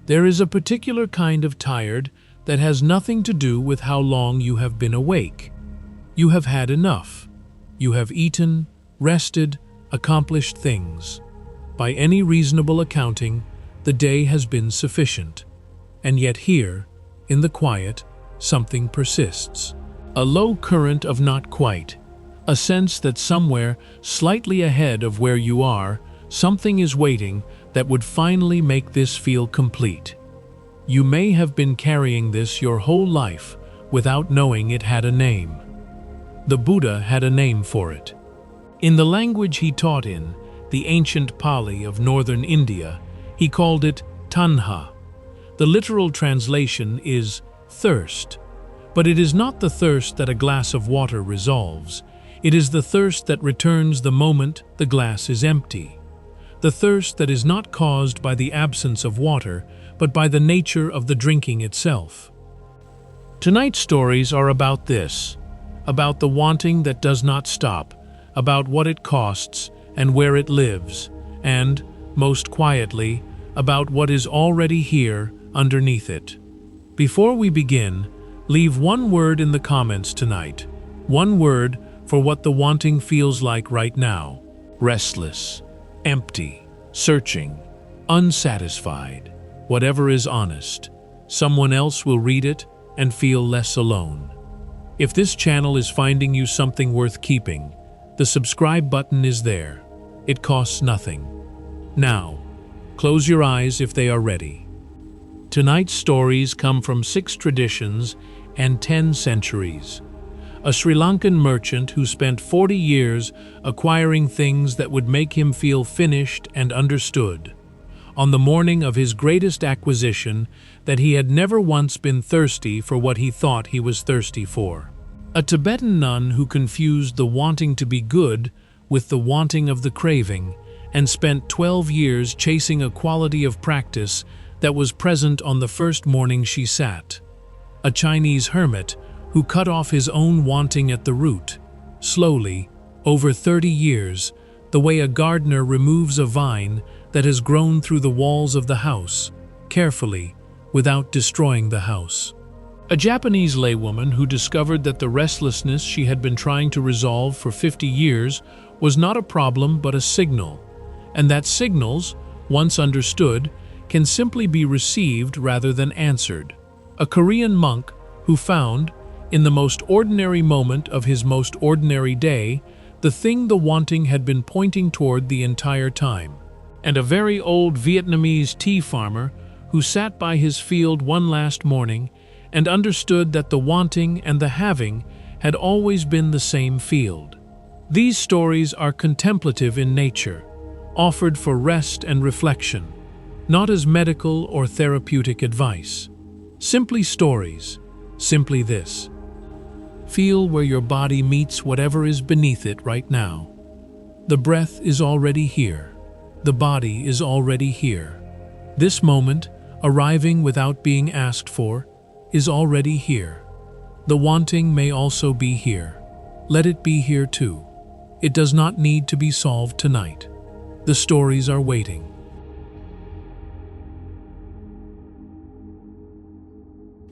There is a particular kind of tired that has nothing to do with how long you have been awake. You have had enough. You have eaten, rested, accomplished things. By any reasonable accounting, the day has been sufficient. And yet here, in the quiet, something persists. A low current of not quite. A sense that somewhere, slightly ahead of where you are, something is waiting that would finally make this feel complete. You may have been carrying this your whole life without knowing it had a name. The Buddha had a name for it. In the language he taught in, the ancient Pali of northern India, he called it Tanha. The literal translation is thirst. But it is not the thirst that a glass of water resolves. It is the thirst that returns the moment the glass is empty. The thirst that is not caused by the absence of water, but by the nature of the drinking itself. Tonight's stories are about this, about the wanting that does not stop, about what it costs and where it lives, and, most quietly, about what is already here underneath it. Before we begin, leave one word in the comments tonight. One word for what the wanting feels like right now. Restless, empty, searching, unsatisfied. Whatever is honest. Someone else will read it and feel less alone. If this channel is finding you something worth keeping, the subscribe button is there. It costs nothing. Now, close your eyes if they are ready. Tonight's stories come from 6 traditions and 10 centuries. A Sri Lankan merchant who spent 40 years acquiring things that would make him feel finished and understood. On the morning of his greatest acquisition, that he had never once been thirsty for what he thought he was thirsty for. A Tibetan nun who confused the wanting to be good with the wanting of the craving, and spent 12 years chasing a quality of practice that was present on the first morning she sat. A Chinese hermit who cut off his own wanting at the root, slowly, over 30 years, the way a gardener removes a vine that has grown through the walls of the house, carefully, without destroying the house. A Japanese laywoman who discovered that the restlessness she had been trying to resolve for 50 years was not a problem but a signal, and that signals, once understood, can simply be received rather than answered. A Korean monk who found, in the most ordinary moment of his most ordinary day, the thing the wanting had been pointing toward the entire time. And a very old Vietnamese tea farmer who sat by his field one last morning and understood that the wanting and the having had always been the same field. These stories are contemplative in nature, offered for rest and reflection, not as medical or therapeutic advice. Simply stories, simply this. Feel where your body meets whatever is beneath it right now. The breath is already here. The body is already here. This moment, arriving without being asked for, is already here. The wanting may also be here. Let it be here too. It does not need to be solved tonight. The stories are waiting.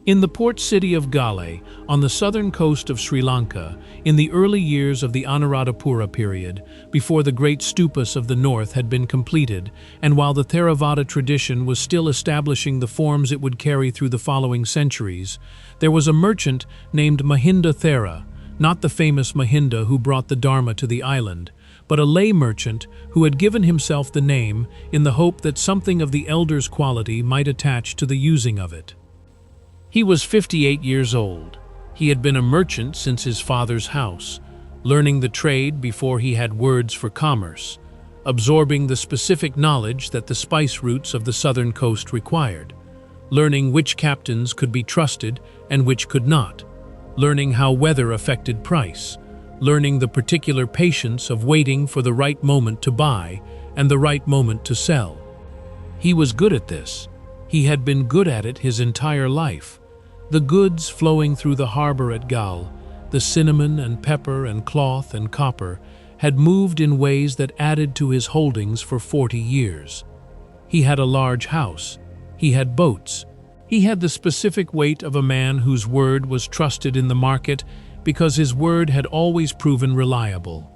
In the port city of Galle, on the southern coast of Sri Lanka, in the early years of the Anuradhapura period, before the great stupas of the north had been completed, and while the Theravada tradition was still establishing the forms it would carry through the following centuries, there was a merchant named Mahinda Thera, not the famous Mahinda who brought the Dharma to the island, but a lay merchant who had given himself the name in the hope that something of the elder's quality might attach to the using of it. He was 58 years old. He had been a merchant since his father's house, learning the trade before he had words for commerce, absorbing the specific knowledge that the spice routes of the southern coast required, learning which captains could be trusted and which could not, learning how weather affected price, learning the particular patience of waiting for the right moment to buy and the right moment to sell. He was good at this. He had been good at it his entire life. The goods flowing through the harbor at Galle, the cinnamon and pepper and cloth and copper, had moved in ways that added to his holdings for 40 years. He had a large house. He had boats. He had the specific weight of a man whose word was trusted in the market because his word had always proven reliable.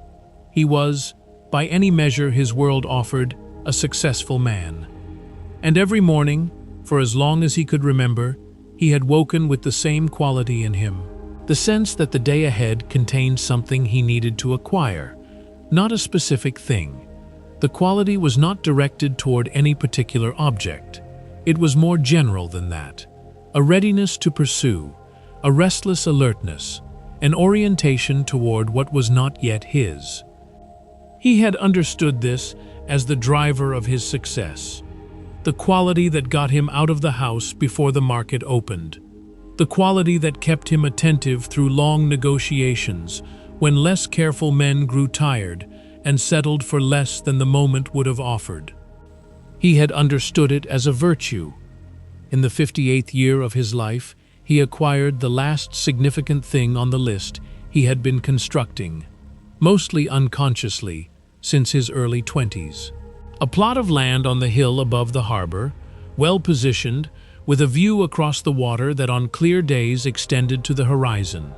He was, by any measure his world offered, a successful man. And every morning, for as long as he could remember, he had woken with the same quality in him, the sense that the day ahead contained something he needed to acquire, not a specific thing. The quality was not directed toward any particular object. It was more general than that. A readiness to pursue, a restless alertness, an orientation toward what was not yet his. He had understood this as the driver of his success, the quality that got him out of the house before the market opened, the quality that kept him attentive through long negotiations when less careful men grew tired and settled for less than the moment would have offered. He had understood it as a virtue. In the 58th year of his life, he acquired the last significant thing on the list he had been constructing, mostly unconsciously, since his early 20s. A plot of land on the hill above the harbor, well positioned, with a view across the water that on clear days extended to the horizon,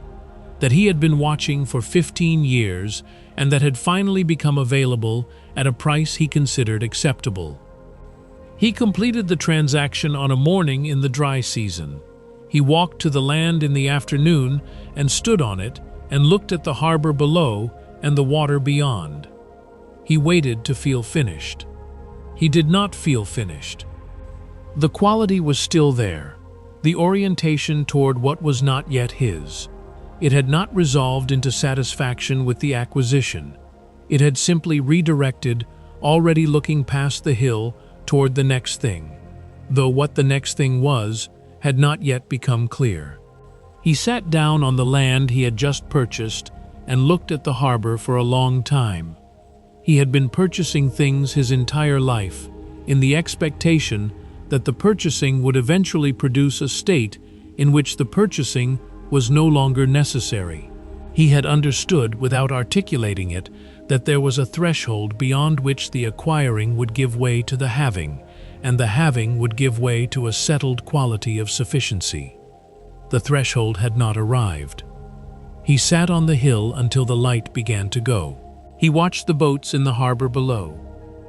that he had been watching for 15 years and that had finally become available at a price he considered acceptable. He completed the transaction on a morning in the dry season. He walked to the land in the afternoon and stood on it and looked at the harbor below and the water beyond. He waited to feel finished. He did not feel finished. The quality was still there, the orientation toward what was not yet his. It had not resolved into satisfaction with the acquisition. It had simply redirected, already looking past the hill toward the next thing, though what the next thing was had not yet become clear. He sat down on the land he had just purchased and looked at the harbor for a long time. He had been purchasing things his entire life, in the expectation that the purchasing would eventually produce a state in which the purchasing was no longer necessary. He had understood, without articulating it, that there was a threshold beyond which the acquiring would give way to the having, and the having would give way to a settled quality of sufficiency. The threshold had not arrived. He sat on the hill until the light began to go. He watched the boats in the harbor below.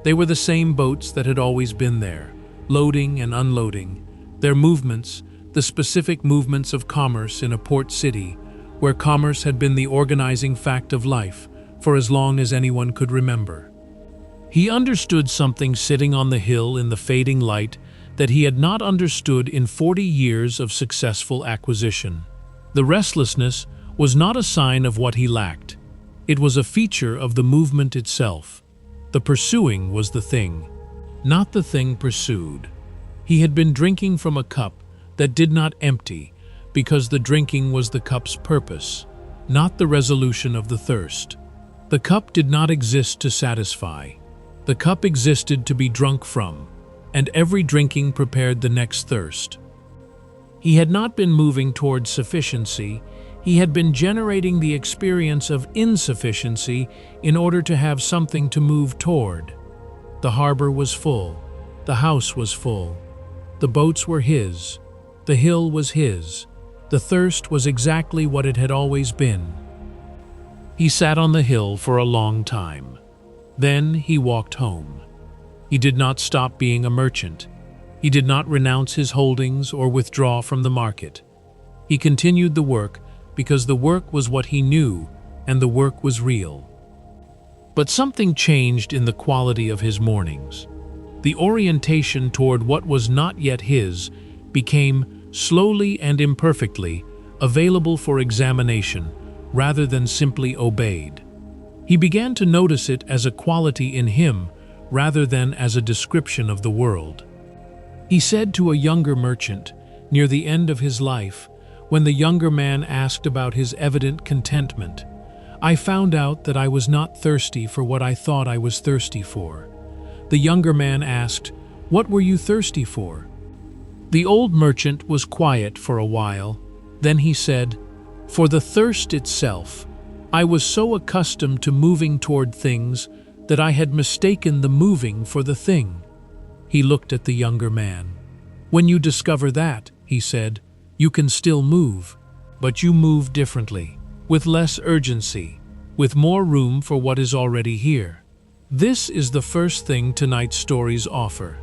They were the same boats that had always been there, loading and unloading. Their movements, the specific movements of commerce in a port city, where commerce had been the organizing fact of life for as long as anyone could remember. He understood something sitting on the hill in the fading light that he had not understood in 40 years of successful acquisition. The restlessness was not a sign of what he lacked. It was a feature of the movement itself. The pursuing was the thing, not the thing pursued. He had been drinking from a cup that did not empty because the drinking was the cup's purpose, not the resolution of the thirst. The cup did not exist to satisfy. The cup existed to be drunk from, and every drinking prepared the next thirst. He had not been moving toward sufficiency. He had been generating the experience of insufficiency in order to have something to move toward. The harbor was full. The house was full. The boats were his. The hill was his. The thirst was exactly what it had always been. He sat on the hill for a long time. Then he walked home. He did not stop being a merchant. He did not renounce his holdings or withdraw from the market. He continued the work because the work was what he knew and the work was real. But something changed in the quality of his mornings. The orientation toward what was not yet his became, slowly and imperfectly, available for examination rather than simply obeyed. He began to notice it as a quality in him rather than as a description of the world. He said to a younger merchant, near the end of his life, when the younger man asked about his evident contentment, "I found out that I was not thirsty for what I thought I was thirsty for." The younger man asked, "What were you thirsty for?" The old merchant was quiet for a while. Then he said, "For the thirst itself. I was so accustomed to moving toward things that I had mistaken the moving for the thing." He looked at the younger man. When you discover that, he said, you can still move, but you move differently, with less urgency, with more room for what is already here. This is the first thing tonight's stories offer,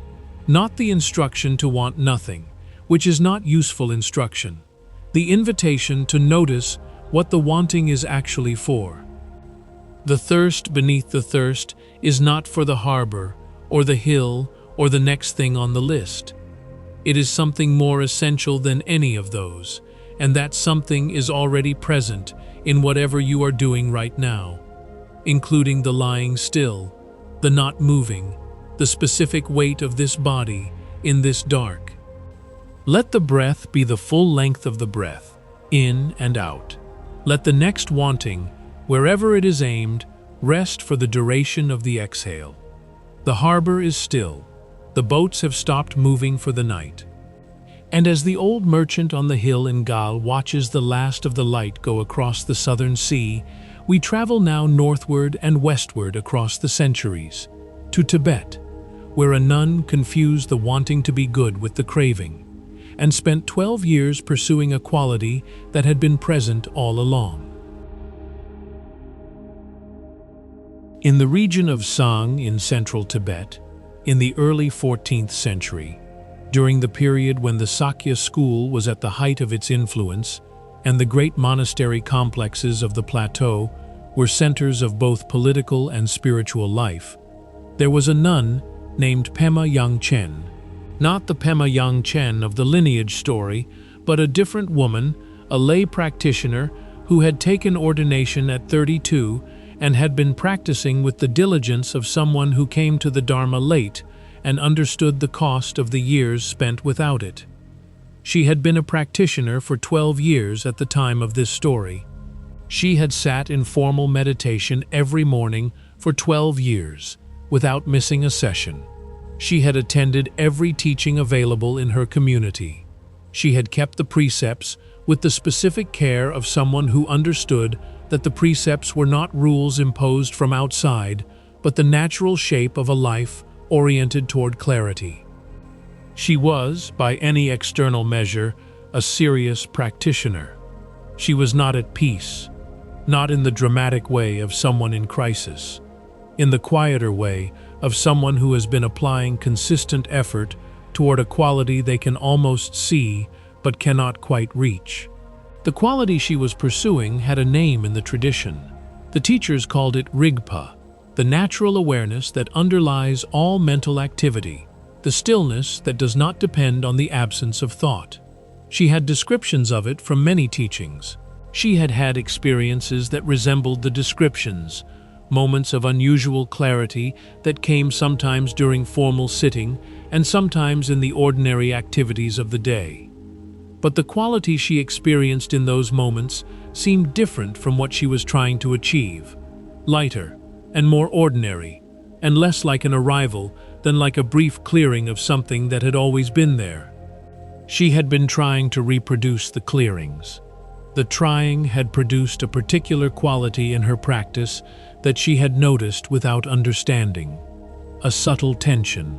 not the instruction to want nothing, which is not useful instruction, the invitation to notice what the wanting is actually for. The thirst beneath the thirst is not for the harbor, or the hill, or the next thing on the list. It is something more essential than any of those, and that something is already present in whatever you are doing right now, including the lying still, the not moving, the specific weight of this body in this dark. Let the breath be the full length of the breath, in and out. Let the next wanting, wherever it is aimed, rest for the duration of the exhale. The harbor is still. The boats have stopped moving for the night. And as the old merchant on the hill in Gal watches the last of the light go across the southern sea, we travel now northward and westward across the centuries, to Tibet, where a nun confused the wanting to be good with the craving, and spent 12 years pursuing a quality that had been present all along. In the region of Sang in central Tibet, in the early 14th century, during the period when the Sakya school was at the height of its influence and the great monastery complexes of the plateau were centers of both political and spiritual life, there was a nun named Pema Yangchen, not the Pema Yangchen of the lineage story, but a different woman, a lay practitioner who had taken ordination at 32 and had been practicing with the diligence of someone who came to the Dharma late and understood the cost of the years spent without it. She had been a practitioner for 12 years at the time of this story. She had sat in formal meditation every morning for 12 years, without missing a session. She had attended every teaching available in her community. She had kept the precepts with the specific care of someone who understood that the precepts were not rules imposed from outside, but the natural shape of a life oriented toward clarity. She was, by any external measure, a serious practitioner. She was not at peace, not in the dramatic way of someone in crisis, in the quieter way of someone who has been applying consistent effort toward a quality they can almost see but cannot quite reach. The quality she was pursuing had a name in the tradition. The teachers called it Rigpa, the natural awareness that underlies all mental activity, the stillness that does not depend on the absence of thought. She had descriptions of it from many teachings. She had had experiences that resembled the descriptions, moments of unusual clarity that came sometimes during formal sitting and sometimes in the ordinary activities of the day. But the quality she experienced in those moments seemed different from what she was trying to achieve, lighter and more ordinary, and less like an arrival than like a brief clearing of something that had always been there. She had been trying to reproduce the clearings. The trying had produced a particular quality in her practice that she had noticed without understanding, a subtle tension,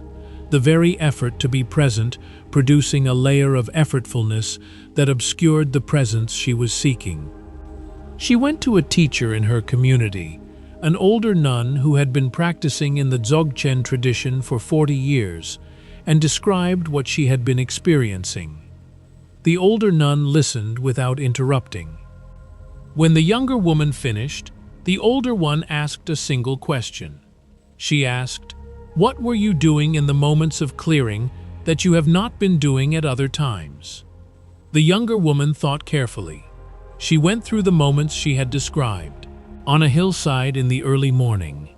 the very effort to be present producing a layer of effortfulness that obscured the presence she was seeking. She went to a teacher in her community, an older nun who had been practicing in the Dzogchen tradition for 40 years, and described what she had been experiencing. The older nun listened without interrupting. When the younger woman finished, the older one asked a single question. She asked, "What were you doing in the moments of clearing that you have not been doing at other times?" The younger woman thought carefully. She went through the moments she had described. On a hillside in the early morning,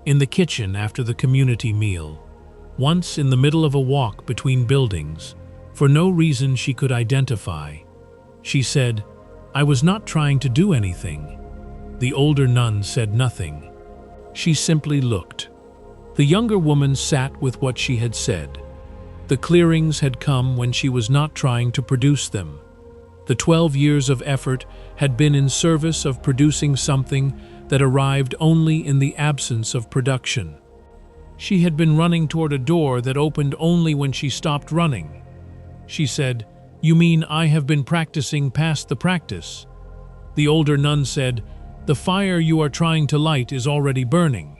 in the kitchen after the community meal, once in the middle of a walk between buildings, for no reason she could identify. She said, "I was not trying to do anything." The older nun said nothing. She simply looked. The younger woman sat with what she had said. The clearings had come when she was not trying to produce them. The 12 years of effort had been in service of producing something that arrived only in the absence of production. She had been running toward a door that opened only when she stopped running. she said. "You mean I have been practicing past the practice?" The older nun said, "The fire you are trying to light is already burning.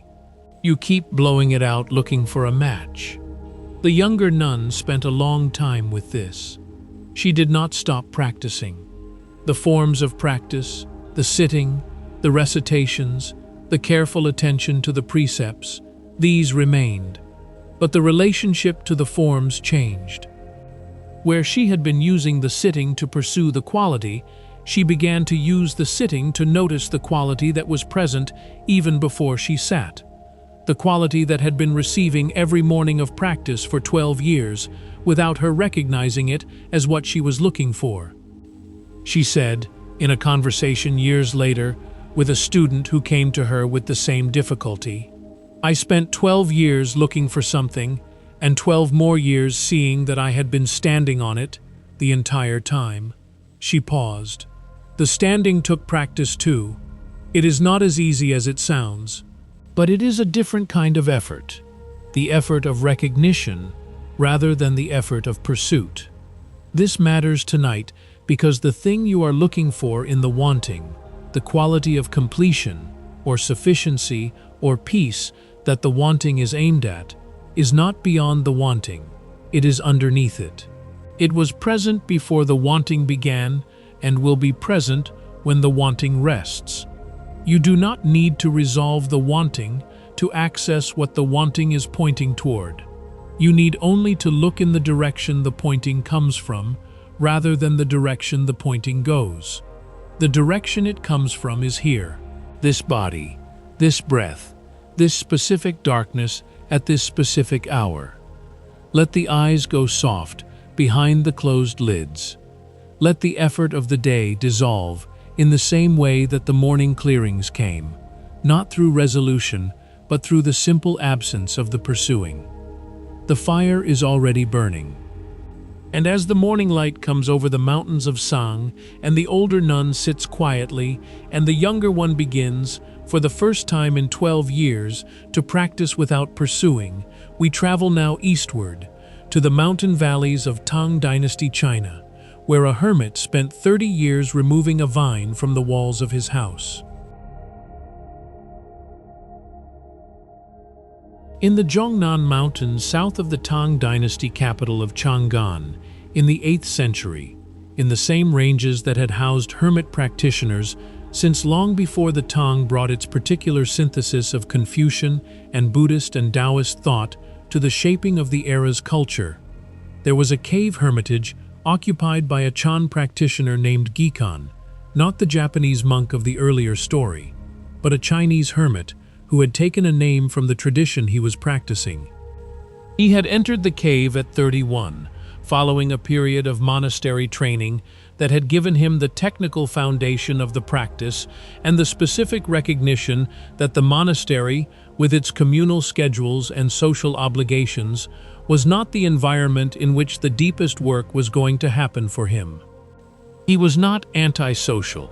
You keep blowing it out looking for a match." The younger nun spent a long time with this. She did not stop practicing. The forms of practice, the sitting, the recitations, the careful attention to the precepts, these remained. But the relationship to the forms changed. Where she had been using the sitting to pursue the quality, she began to use the sitting to notice the quality that was present even before she sat. The quality that had been receiving every morning of practice for 12 years, without her recognizing it as what she was looking for. She said, in a conversation years later, with a student who came to her with the same difficulty, "I spent 12 years looking for something, and 12 more years seeing that I had been standing on it the entire time." She paused. The standing took practice too. It is not as easy as it sounds, but it is a different kind of effort, the effort of recognition rather than the effort of pursuit. This matters tonight because the thing you are looking for in the wanting, the quality of completion or sufficiency or peace that the wanting is aimed at, is not beyond the wanting, it is underneath it. It was present before the wanting began and will be present when the wanting rests. You do not need to resolve the wanting to access what the wanting is pointing toward. You need only to look in the direction the pointing comes from, rather than the direction the pointing goes. The direction it comes from is here. This body, this breath, this specific darkness at this specific hour. Let the eyes go soft behind the closed lids. Let the effort of the day dissolve in the same way that the morning clearings came, not through resolution, but through the simple absence of the pursuing. The fire is already burning. And as the morning light comes over the mountains of Sang, and the older nun sits quietly, and the younger one begins, for the first time in 12 years, to practice without pursuing, we travel now eastward, to the mountain valleys of Tang Dynasty China, where a hermit spent 30 years removing a vine from the walls of his house. In the Zhongnan Mountains south of the Tang Dynasty capital of Chang'an, in the 8th century, in the same ranges that had housed hermit practitioners since long before the Tang brought its particular synthesis of Confucian and Buddhist and Taoist thought to the shaping of the era's culture, there was a cave hermitage occupied by a Chan practitioner named Gikan, not the Japanese monk of the earlier story, but a Chinese hermit who had taken a name from the tradition he was practicing. He had entered the cave at 31, following a period of monastery training that had given him the technical foundation of the practice and the specific recognition that the monastery, with its communal schedules and social obligations, was not the environment in which the deepest work was going to happen for him. He was not antisocial.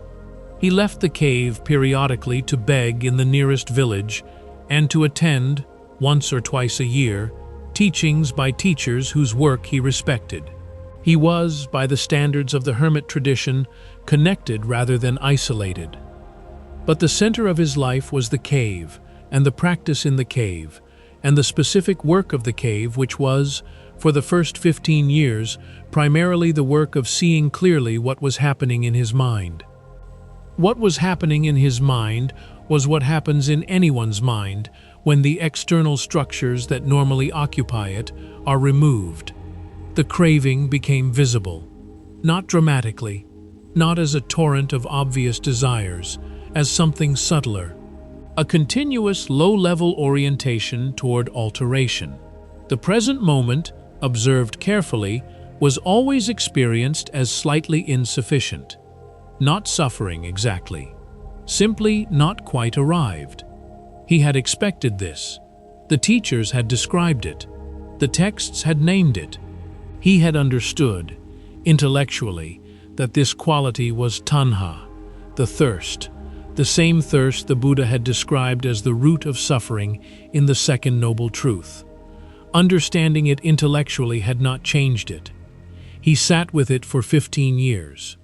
He left the cave periodically to beg in the nearest village and to attend, once or twice a year, teachings by teachers whose work he respected. He was, by the standards of the hermit tradition, connected rather than isolated. But the center of his life was the cave, and the practice in the cave, and the specific work of the cave, which was, for the first 15 years, primarily the work of seeing clearly what was happening in his mind. What was happening in his mind was what happens in anyone's mind when the external structures that normally occupy it are removed. The craving became visible, not dramatically, not as a torrent of obvious desires, as something subtler, a continuous low-level orientation toward alteration. The present moment, observed carefully, was always experienced as slightly insufficient. Not suffering exactly, simply not quite arrived. He had expected this. The teachers had described it. The texts had named it. He had understood, intellectually, that this quality was Tanha, the thirst, the same thirst the Buddha had described as the root of suffering in the Second Noble Truth. Understanding it intellectually had not changed it. He sat with it for 15 years.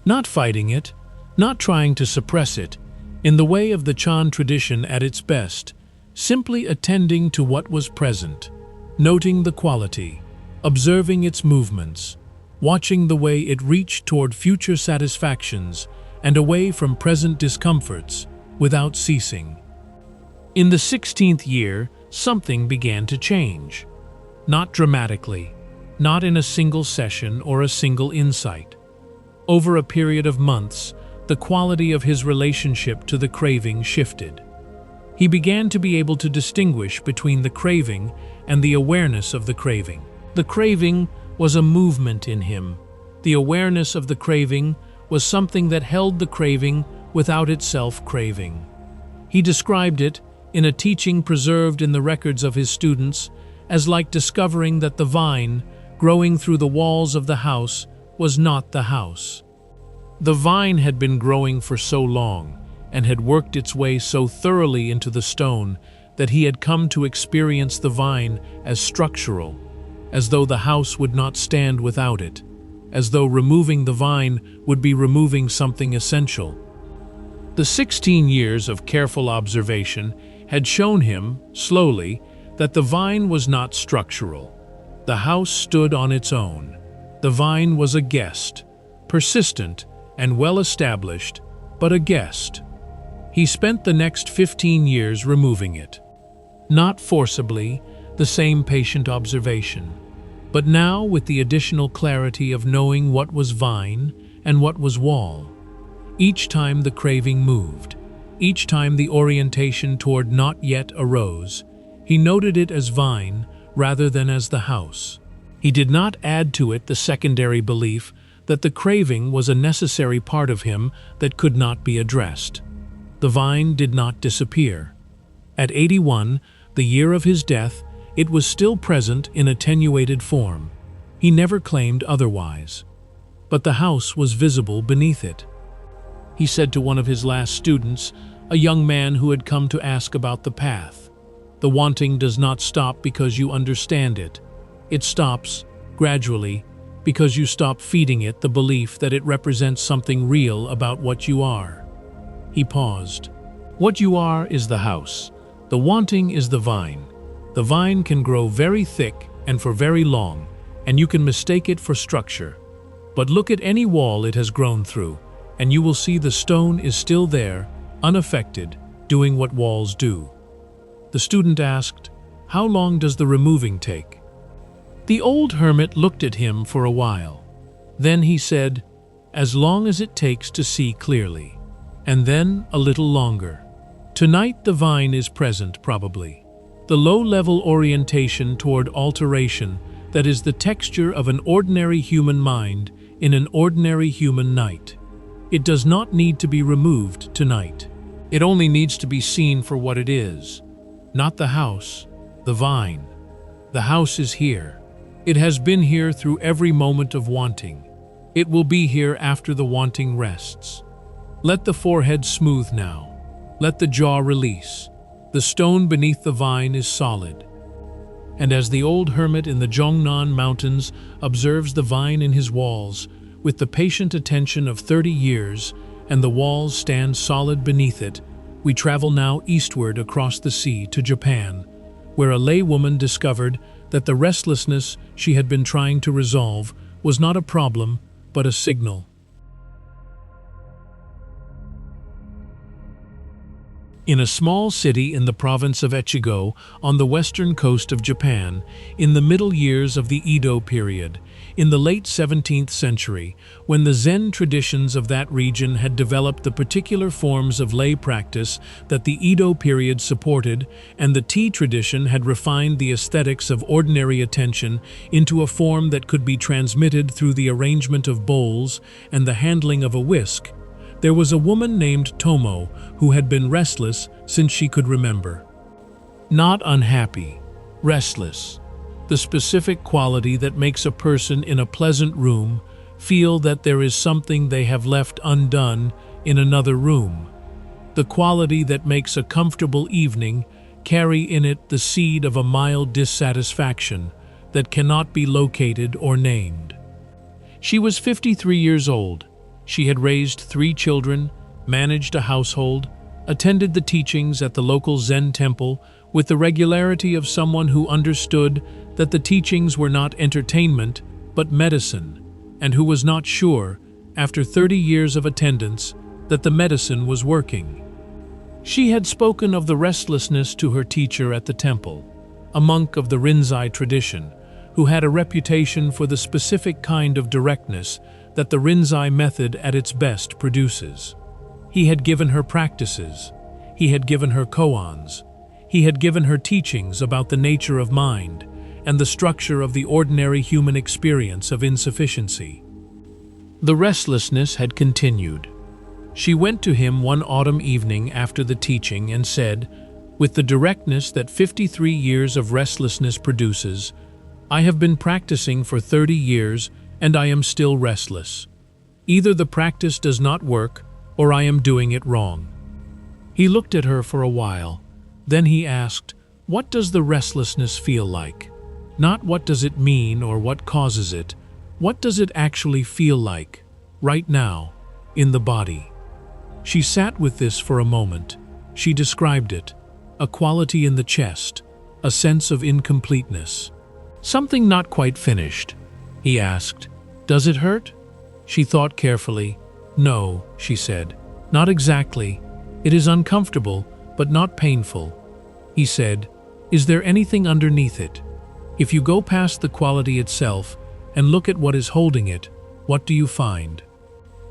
Not fighting it, not trying to suppress it, in the way of the Chan tradition at its best, simply attending to what was present, noting the quality, observing its movements, watching the way it reached toward future satisfactions and away from present discomforts without ceasing. In the 16th year, something began to change. Not dramatically, not in a single session or a single insight. Over a period of months, the quality of his relationship to the craving shifted. He began to be able to distinguish between the craving and the awareness of the craving. The craving was a movement in him. The awareness of the craving was something that held the craving without itself craving. He described it, in a teaching preserved in the records of his students, as like discovering that the vine, growing through the walls of the house, was not the house. The vine had been growing for so long, and had worked its way so thoroughly into the stone, that he had come to experience the vine as structural, as though the house would not stand without it, as though removing the vine would be removing something essential. The 16 years of careful observation had shown him, slowly, that the vine was not structural. The house stood on its own. The vine was a guest, persistent and well-established, but a guest. He spent the next 15 years removing it. Not forcibly, the same patient observation, but now with the additional clarity of knowing what was vine and what was wall. Each time the craving moved, each time the orientation toward not yet arose, he noted it as vine rather than as the house. He did not add to it the secondary belief that the craving was a necessary part of him that could not be addressed. The vine did not disappear. At 81, the year of his death, it was still present in attenuated form. He never claimed otherwise. But the house was visible beneath it. He said to one of his last students, a young man who had come to ask about the path, "The wanting does not stop because you understand it. It stops, gradually, because you stop feeding it the belief that it represents something real about what you are." He paused. What you are is the house. The wanting is the vine. The vine can grow very thick and for very long, and you can mistake it for structure. But look at any wall it has grown through, and you will see the stone is still there, unaffected, doing what walls do. The student asked, "How long does the removing take?" The old hermit looked at him for a while. Then he said, "As long as it takes to see clearly." And then a little longer. Tonight the vine is present, probably. The low-level orientation toward alteration that is the texture of an ordinary human mind in an ordinary human night. It does not need to be removed tonight. It only needs to be seen for what it is. Not the house, the vine. The house is here. It has been here through every moment of wanting. It will be here after the wanting rests. Let the forehead smooth now. Let the jaw release. The stone beneath the vine is solid. And as the old hermit in the Zhongnan Mountains observes the vine in his walls, with the patient attention of 30 years, and the walls stand solid beneath it, we travel now eastward across the sea to Japan, where a laywoman discovered that the restlessness she had been trying to resolve was not a problem, but a signal. In a small city in the province of Echigo, on the western coast of Japan, in the middle years of the Edo period, in the late 17th century, when the Zen traditions of that region had developed the particular forms of lay practice that the Edo period supported, and the tea tradition had refined the aesthetics of ordinary attention into a form that could be transmitted through the arrangement of bowls and the handling of a whisk, there was a woman named Tomo who had been restless since she could remember. Not unhappy, restless, the specific quality that makes a person in a pleasant room feel that there is something they have left undone in another room, the quality that makes a comfortable evening carry in it the seed of a mild dissatisfaction that cannot be located or named. She was 53 years old. She had raised 3 children, managed a household, attended the teachings at the local Zen temple with the regularity of someone who understood that the teachings were not entertainment but medicine, and who was not sure, after 30 years of attendance, that the medicine was working. She had spoken of the restlessness to her teacher at the temple, a monk of the Rinzai tradition, who had a reputation for the specific kind of directness that the Rinzai method at its best produces. He had given her practices, he had given her koans, he had given her teachings about the nature of mind and the structure of the ordinary human experience of insufficiency. The restlessness had continued. She went to him one autumn evening after the teaching and said, with the directness that 53 years of restlessness produces, "I have been practicing for 30 years and I am still restless. Either the practice does not work or I am doing it wrong." He looked at her for a while. Then he asked, "What does the restlessness feel like? Not what does it mean or what causes it. What does it actually feel like, right now, in the body?" She sat with this for a moment. She described it, a quality in the chest, a sense of incompleteness. "Something not quite finished," he asked. "Does it hurt?" She thought carefully. "No," she said, "not exactly. It is uncomfortable, but not painful." He said, "Is there anything underneath it? If you go past the quality itself and look at what is holding it, what do you find?"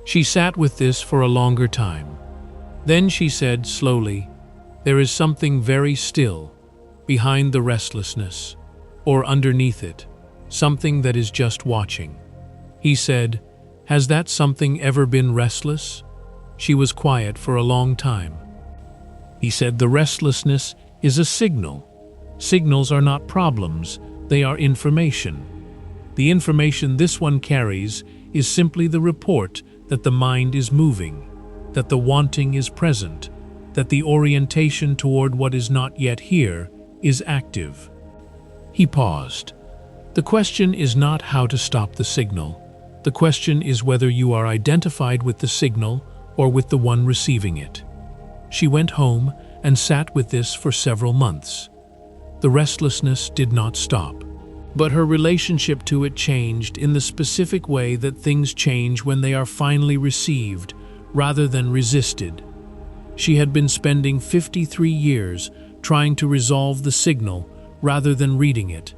She sat with this for a longer time. Then she said slowly, "There is something very still, behind the restlessness, or underneath it, something that is just watching." He said, "Has that something ever been restless?" She was quiet for a long time. He said, "The restlessness is a signal. Signals are not problems, they are information. The information this one carries is simply the report that the mind is moving, that the wanting is present, that the orientation toward what is not yet here is active." He paused. "The question is not how to stop the signal. The question is whether you are identified with the signal or with the one receiving it." She went home and sat with this for several months. The restlessness did not stop, but her relationship to it changed in the specific way that things change when they are finally received rather than resisted. She had been spending 53 years trying to resolve the signal rather than reading it.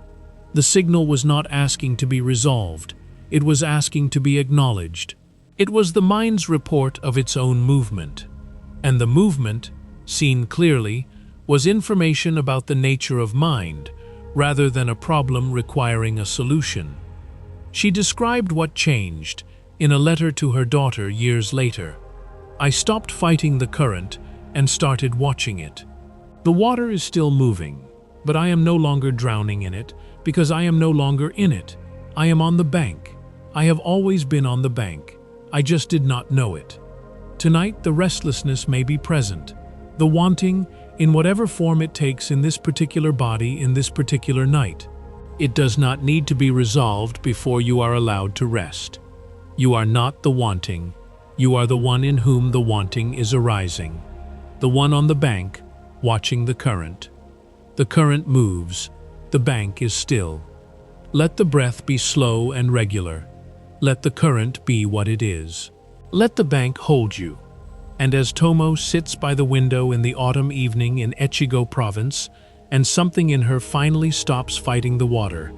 The signal was not asking to be resolved, it was asking to be acknowledged. It was the mind's report of its own movement. And the movement, seen clearly, was information about the nature of mind, rather than a problem requiring a solution. She described what changed in a letter to her daughter years later. "I stopped fighting the current and started watching it. The water is still moving, but I am no longer drowning in it because I am no longer in it. I am on the bank. I have always been on the bank. I just did not know it. Tonight the restlessness may be present, the wanting, in whatever form it takes in this particular body in this particular night. It does not need to be resolved before you are allowed to rest. You are not the wanting. You are the one in whom the wanting is arising. The one on the bank, watching the current. The current moves. The bank is still. Let the breath be slow and regular. Let the current be what it is. Let the bank hold you." And as Tomo sits by the window in the autumn evening in Echigo province, and something in her finally stops fighting the water,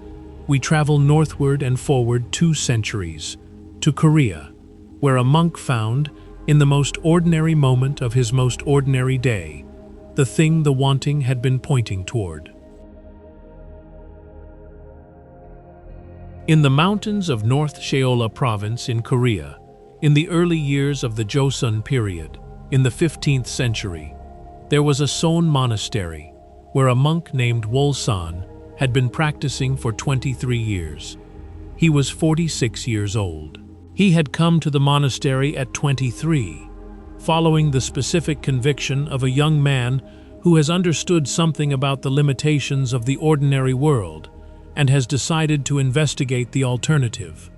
we travel northward and forward 2 centuries, to Korea, where a monk found, in the most ordinary moment of his most ordinary day, the thing the wanting had been pointing toward. In the mountains of North Jeolla province in Korea, in the early years of the Joseon period, in the 15th century, there was a Seon monastery where a monk named Wolsan had been practicing for 23 years. He was 46 years old. He had come to the monastery at 23, following the specific conviction of a young man who has understood something about the limitations of the ordinary world and has decided to investigate the alternative.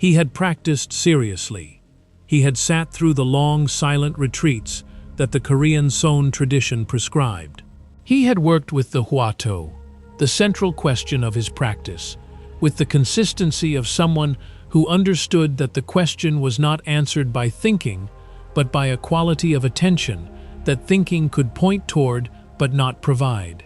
He had practiced seriously. He had sat through the long, silent retreats that the Korean Seon tradition prescribed. He had worked with the Huato, the central question of his practice, with the consistency of someone who understood that the question was not answered by thinking, but by a quality of attention that thinking could point toward but not provide.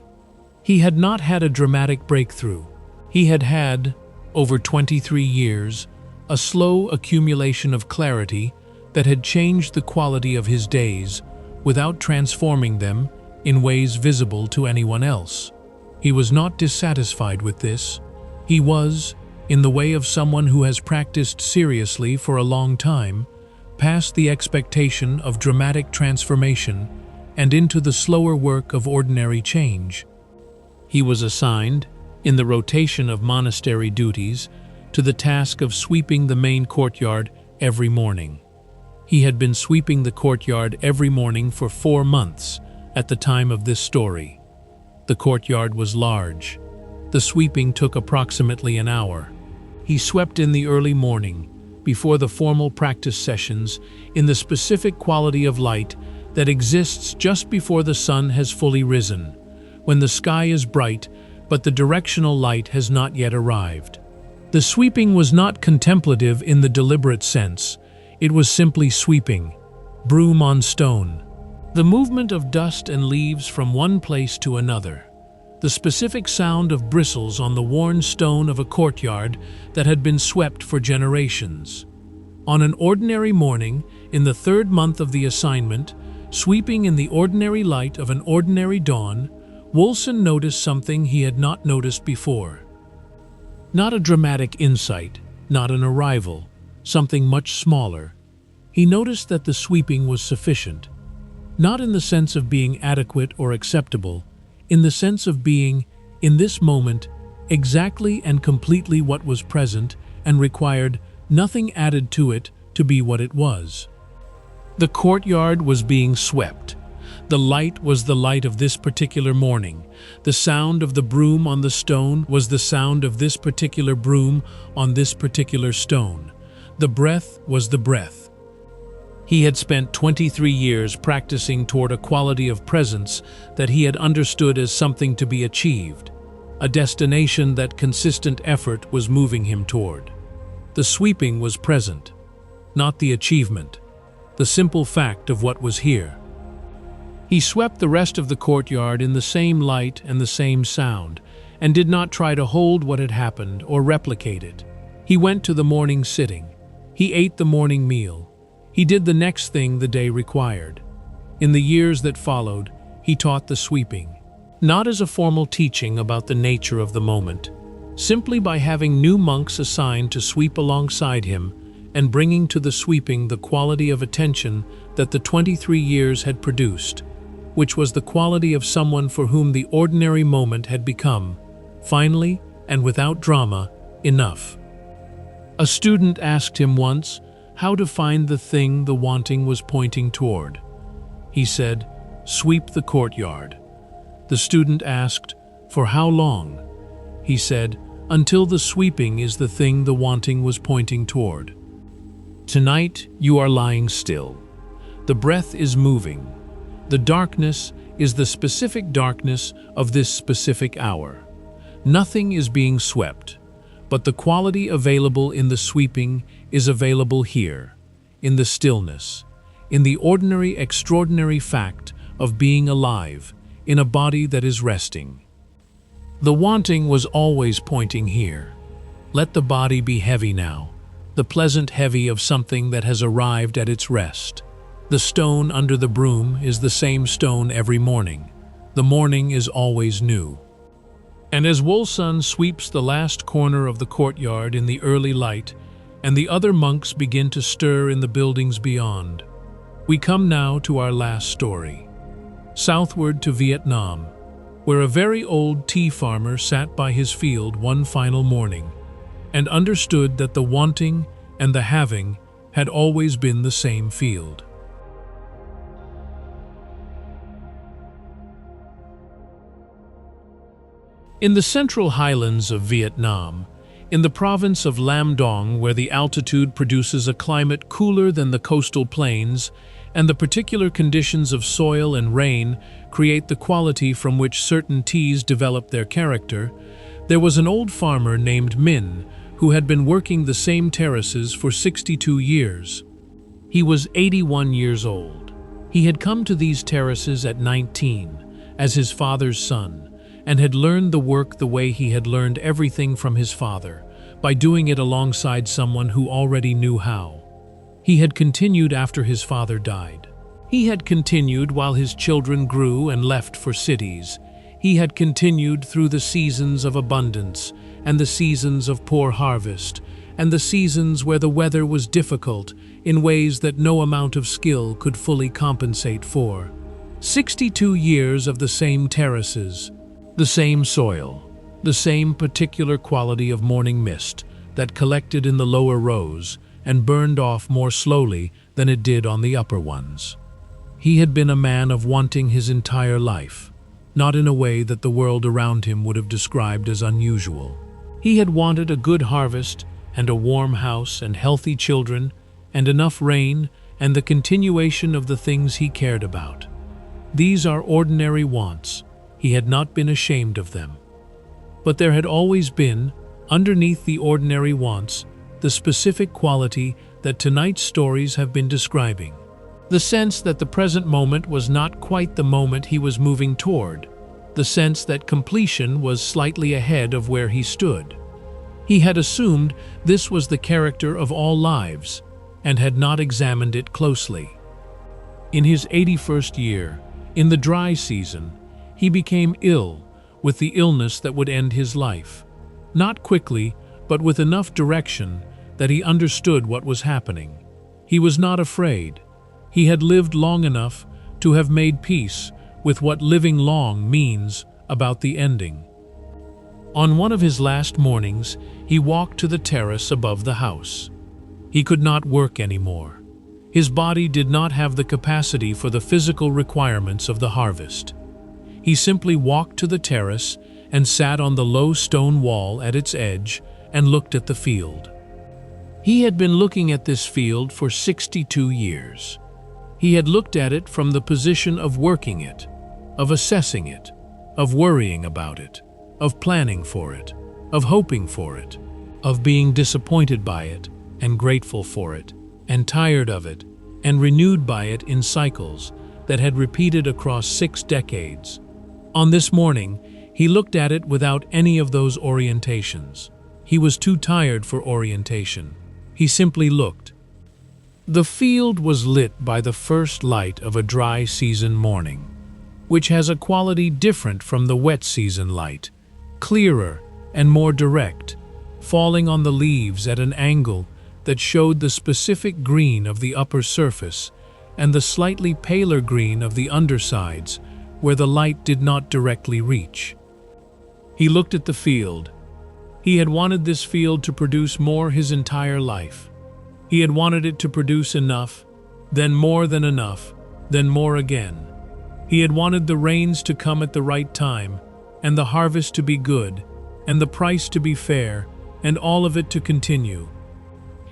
He had not had a dramatic breakthrough. He had had, over 23 years, a slow accumulation of clarity that had changed the quality of his days without transforming them in ways visible to anyone else. He was not dissatisfied with this. He was, in the way of someone who has practiced seriously for a long time, past the expectation of dramatic transformation and into the slower work of ordinary change. He was assigned, in the rotation of monastery duties, to the task of sweeping the main courtyard every morning. He had been sweeping the courtyard every morning for 4 months at the time of this story. The courtyard was large. The sweeping took approximately an hour. He swept in the early morning, before the formal practice sessions, in the specific quality of light that exists just before the sun has fully risen, when the sky is bright but the directional light has not yet arrived. The sweeping was not contemplative in the deliberate sense. It was simply sweeping, broom on stone. The movement of dust and leaves from one place to another. The specific sound of bristles on the worn stone of a courtyard that had been swept for generations. On an ordinary morning, in the 3rd month of the assignment, sweeping in the ordinary light of an ordinary dawn, Wolfson noticed something he had not noticed before. Not a dramatic insight, not an arrival, something much smaller. He noticed that the sweeping was sufficient, not in the sense of being adequate or acceptable, in the sense of being, in this moment, exactly and completely what was present and required nothing added to it to be what it was. The courtyard was being swept. The light was the light of this particular morning. The sound of the broom on the stone was the sound of this particular broom on this particular stone. The breath was the breath. He had spent 23 years practicing toward a quality of presence that he had understood as something to be achieved, a destination that consistent effort was moving him toward. The sweeping was present, not the achievement, the simple fact of what was here. He swept the rest of the courtyard in the same light and the same sound, and did not try to hold what had happened or replicate it. He went to the morning sitting. He ate the morning meal. He did the next thing the day required. In the years that followed, he taught the sweeping, not as a formal teaching about the nature of the moment, simply by having new monks assigned to sweep alongside him and bringing to the sweeping the quality of attention that the 23 years had produced, which was the quality of someone for whom the ordinary moment had become, finally and without drama, enough. A student asked him once how to find the thing the wanting was pointing toward. He said, "Sweep the courtyard." The student asked, "For how long?" He said, "Until the sweeping is the thing the wanting was pointing toward." Tonight you are lying still. The breath is moving. The darkness is the specific darkness of this specific hour. Nothing is being swept, but the quality available in the sweeping is available here, in the stillness, in the ordinary extraordinary fact of being alive, in a body that is resting. The wanting was always pointing here. Let the body be heavy now, the pleasant heavy of something that has arrived at its rest. The stone under the broom is the same stone every morning. The morning is always new. And as Wolfson sweeps the last corner of the courtyard in the early light, and the other monks begin to stir in the buildings beyond, we come now to our last story. Southward to Vietnam, where a very old tea farmer sat by his field one final morning, and understood that the wanting and the having had always been the same field. In the central highlands of Vietnam, In the province of Lam Dong, where the altitude produces a climate cooler than the coastal plains, and the particular conditions of soil and rain create the quality from which certain teas develop their character, there was an old farmer named Min who had been working the same terraces for 62 years. He was 81 years old. He had come to these terraces at 19, as his father's son, and had learned the work the way he had learned everything from his father, by doing it alongside someone who already knew how. He had continued after his father died. He had continued while his children grew and left for cities. He had continued through the seasons of abundance and the seasons of poor harvest, and the seasons where the weather was difficult in ways that no amount of skill could fully compensate for. 62 years of the same terraces, the same soil, the same particular quality of morning mist that collected in the lower rows and burned off more slowly than it did on the upper ones. He had been a man of wanting his entire life, not in a way that the world around him would have described as unusual. He had wanted a good harvest and a warm house and healthy children and enough rain and the continuation of the things he cared about. These are ordinary wants. He had not been ashamed of them. But there had always been, underneath the ordinary wants, the specific quality that tonight's stories have been describing. The sense that the present moment was not quite the moment he was moving toward. The sense that completion was slightly ahead of where he stood. He had assumed this was the character of all lives, and had not examined it closely. In his 81st year, in the dry season, he became ill with the illness that would end his life. Not quickly, but with enough direction that he understood what was happening. He was not afraid. He had lived long enough to have made peace with what living long means about the ending. On one of his last mornings, he walked to the terrace above the house. He could not work anymore. His body did not have the capacity for the physical requirements of the harvest. He simply walked to the terrace and sat on the low stone wall at its edge and looked at the field. He had been looking at this field for 62 years. He had looked at it from the position of working it, of assessing it, of worrying about it, of planning for it, of hoping for it, of being disappointed by it and grateful for it, and tired of it, and renewed by it in cycles that had repeated across 6 decades. On this morning, he looked at it without any of those orientations. He was too tired for orientation. He simply looked. The field was lit by the first light of a dry season morning, which has a quality different from the wet season light, clearer and more direct, falling on the leaves at an angle that showed the specific green of the upper surface and the slightly paler green of the undersides where the light did not directly reach. He looked at the field. He had wanted this field to produce more his entire life. He had wanted it to produce enough, then more than enough, then more again. He had wanted the rains to come at the right time, and the harvest to be good, and the price to be fair, and all of it to continue.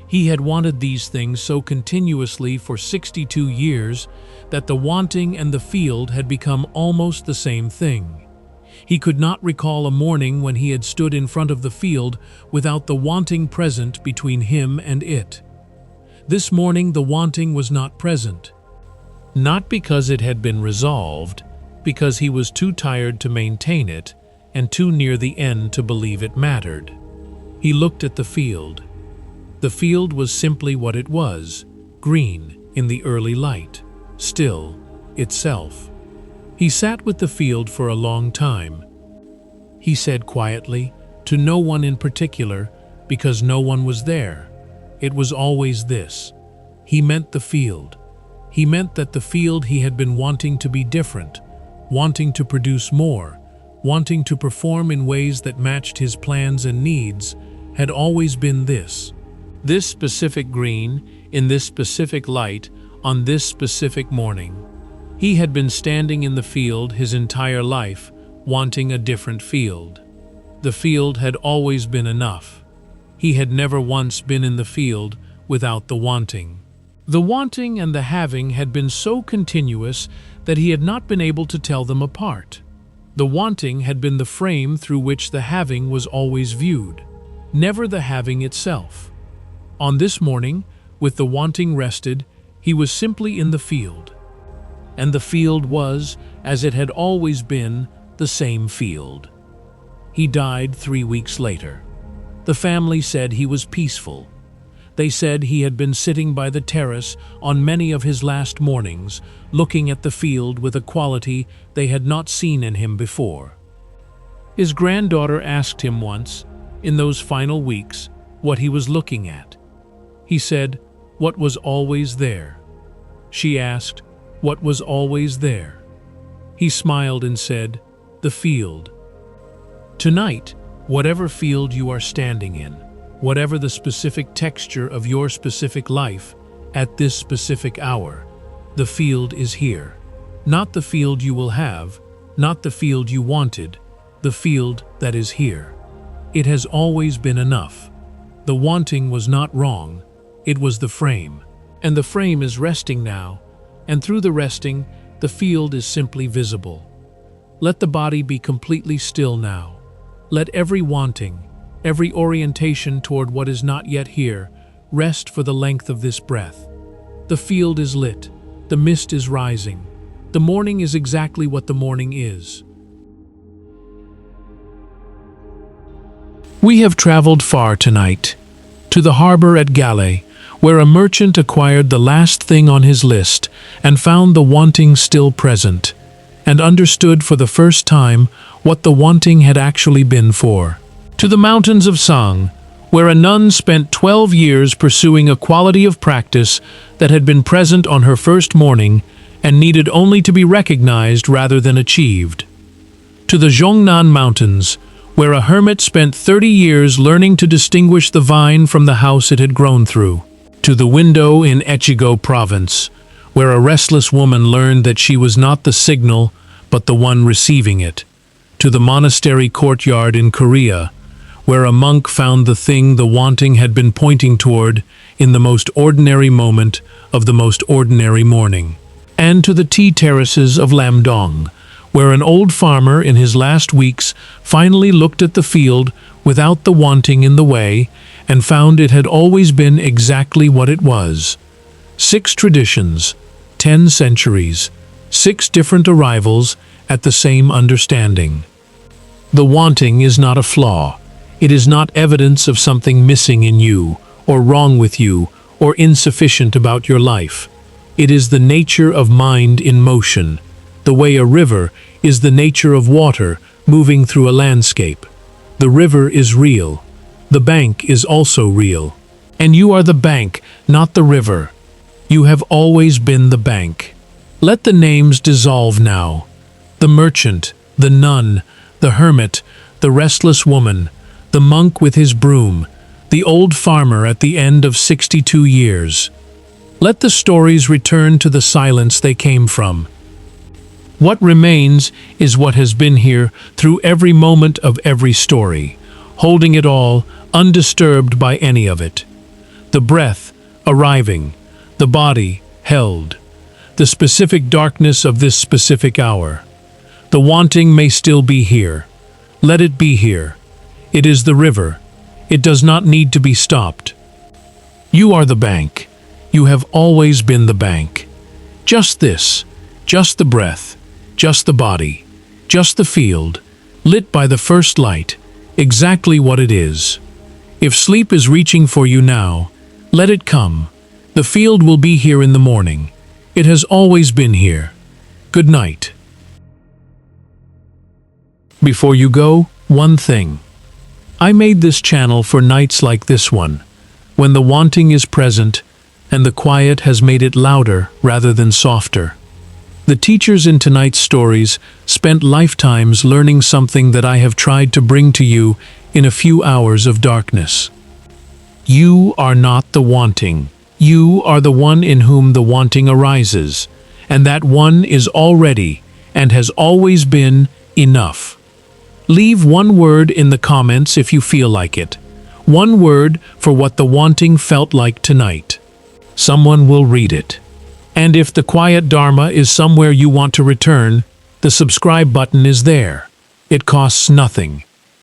He had wanted these things so continuously for 62 years that the wanting and the field had become almost the same thing. He could not recall a morning when he had stood in front of the field without the wanting present between him and it. This morning the wanting was not present. Not because it had been resolved, because he was too tired to maintain it and too near the end to believe it mattered. He looked at the field. The field was simply what it was, green in the early light, still itself. He sat with the field for a long time. He said quietly, to no one in particular, because no one was there. It was always this. He meant the field. He meant that the field he had been wanting to be different, wanting to produce more, wanting to perform in ways that matched his plans and needs, had always been this. This specific green, in this specific light, on this specific morning. He had been standing in the field his entire life, wanting a different field. The field had always been enough. He had never once been in the field without the wanting. The wanting and the having had been so continuous that he had not been able to tell them apart. The wanting had been the frame through which the having was always viewed, never the having itself. On this morning, with the wanting rested, he was simply in the field. And the field was, as it had always been, the same field. He died 3 weeks later. The family said he was peaceful. They said he had been sitting by the terrace on many of his last mornings, looking at the field with a quality they had not seen in him before. His granddaughter asked him once, in those final weeks, what he was looking at. He said, "What was always there." She asked, "What was always there?" He smiled and said, "The field." Tonight, whatever field you are standing in, whatever the specific texture of your specific life, at this specific hour, the field is here. Not the field you will have, not the field you wanted, the field that is here. It has always been enough. The wanting was not wrong, it was the frame. And the frame is resting now, and through the resting, the field is simply visible. Let the body be completely still now. Let every wanting, every orientation toward what is not yet here, rest for the length of this breath. The field is lit, the mist is rising. The morning is exactly what the morning is. We have traveled far tonight, to the harbor at Galway, where a merchant acquired the last thing on his list and found the wanting still present, and understood for the first time what the wanting had actually been for. To the mountains of Sang, where a nun spent 12 years pursuing a quality of practice that had been present on her first morning and needed only to be recognized rather than achieved. To the Zhongnan Mountains, where a hermit spent 30 years learning to distinguish the vine from the house it had grown through. To the window in Echigo province, where a restless woman learned that she was not the signal, but the one receiving it. To the monastery courtyard in Korea, where a monk found the thing the wanting had been pointing toward in the most ordinary moment of the most ordinary morning. And to the tea terraces of Lamdong, where an old farmer in his last weeks finally looked at the field without the wanting in the way and found it had always been exactly what it was. 6 traditions, 10 centuries, 6 different arrivals at the same understanding. The wanting is not a flaw. It is not evidence of something missing in you, or wrong with you, or insufficient about your life. It is the nature of mind in motion, the way a river is the nature of water moving through a landscape. The river is real. The bank is also real. And you are the bank, not the river. You have always been the bank. Let the names dissolve now. The merchant, the nun, the hermit, the restless woman, the monk with his broom, the old farmer at the end of 62 years. Let the stories return to the silence they came from. What remains is what has been here through every moment of every story, holding it all, undisturbed by any of it. The breath, arriving, the body, held, the specific darkness of this specific hour. The wanting may still be here. Let it be here. It is the river. It does not need to be stopped. You are the bank. You have always been the bank. Just this, just the breath, just the body, just the field, lit by the first light, exactly what it is. If sleep is reaching for you now, let it come. The field will be here in the morning. It has always been here. Good night. Before you go, one thing. I made this channel for nights like this one, when the wanting is present and the quiet has made it louder rather than softer. The teachers in tonight's stories spent lifetimes learning something that I have tried to bring to you in a few hours of darkness. You are not the wanting. You are the one in whom the wanting arises, and that one is already and has always been enough. Leave one word in the comments if you feel like it. One word for what the wanting felt like tonight. Someone will read it. And if the quiet Dharma is somewhere you want to return, the subscribe button is there. It costs nothing.